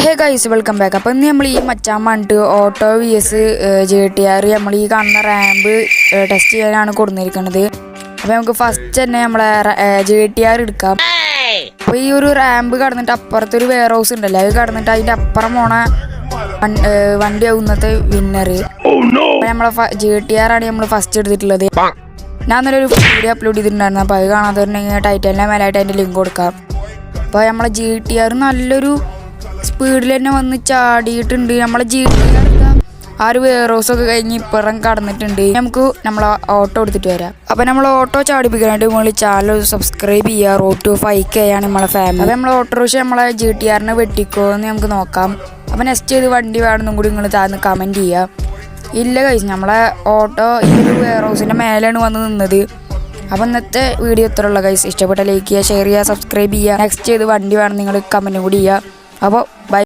Hey guys welcome back. അപ്പോൾ ഇന്ന് നമ്മൾ ഈ മച്ചാൻ പറഞ്ഞിട്ട് ഓട്ടോ VS GTR നമ്മൾ ഈ കാണുന്ന റാമ്പ് ടെസ്റ്റ് ചെയ്യാനാണ് കൊടുത്തിരിക്കുന്നത്. അപ്പോൾ നമുക്ക് ഫസ്റ്റ് തന്നെ നമ്മളെ GTR എടുക്കാം. അപ്പോൾ ഈ ഒരു റാമ്പ് കടന്നിട്ട് അപ്പുറത്തൊരു വെയർ ഹൗസ് ഉണ്ടല്ലോ, അത് കടന്നിട്ട് അതിൻ്റെ അപ്പുറം പോണ വണ്ടിയാവും ഇന്നത്തെ വിന്നർ. അപ്പോൾ നമ്മളെ GTR ആണ് നമ്മൾ ഫസ്റ്റ് എടുത്തിട്ടുള്ളത്. ഞാൻ ഇന്നലെ ഒരു വീഡിയോ അപ്ലോഡ് ചെയ്തിട്ടുണ്ടായിരുന്നു, അപ്പോൾ അത് കാണാതെ ടൈറ്റലിൻ്റെ മേലായിട്ട് അതിൻ്റെ ലിങ്ക് കൊടുക്കാം. അപ്പോൾ നമ്മളെ GTR നല്ലൊരു സ്പീഡിൽ തന്നെ വന്ന് ചാടിയിട്ടുണ്ട്. നമ്മളെ GTR ആ ഒരു വെയർ ഹൗസ് ഒക്കെ കഴിഞ്ഞ് ഇപ്പുറം കടന്നിട്ടുണ്ട്. നമുക്ക് നമ്മളെ ഓട്ടോ എടുത്തിട്ട് വരാം. അപ്പോൾ നമ്മൾ ഓട്ടോ ചാടിപ്പിക്കാനായിട്ട് നമ്മൾ ചാനൽ സബ്സ്ക്രൈബ് ചെയ്യുക. റോഡ് ടു 5K ആണ് നമ്മളെ ഫാമിലി. അപ്പോൾ നമ്മളെ ഓട്ടോറിക്ഷ നമ്മളെ GTR വെട്ടിക്കോ എന്ന് നമുക്ക് നോക്കാം. അപ്പോൾ നെക്സ്റ്റ് ചെയ്ത് വണ്ടി വേണമെന്നും കൂടി നിങ്ങൾ താഴ്ന്ന് കമൻറ്റ് ചെയ്യുക. ഇല്ല കഴിച്ച് നമ്മളെ ഓട്ടോ ഈ ഒരു വെയർ ഹൗസിൻ്റെ മേലെയാണ് വന്ന് നിന്നത്. അപ്പോൾ ഇന്നത്തെ വീഡിയോ ഇത്രയുള്ള ഗൈസ്. ഇഷ്ടപ്പെട്ട ലൈക്ക് ചെയ്യുക, ഷെയർ ചെയ്യുക, സബ്സ്ക്രൈബ് ചെയ്യുക. നെക്സ്റ്റ് ചെയ്ത് വണ്ടി വേണം നിങ്ങൾ കമൻറ്റ് കൂടി ചെയ്യുക. അപ്പോൾ ബൈ.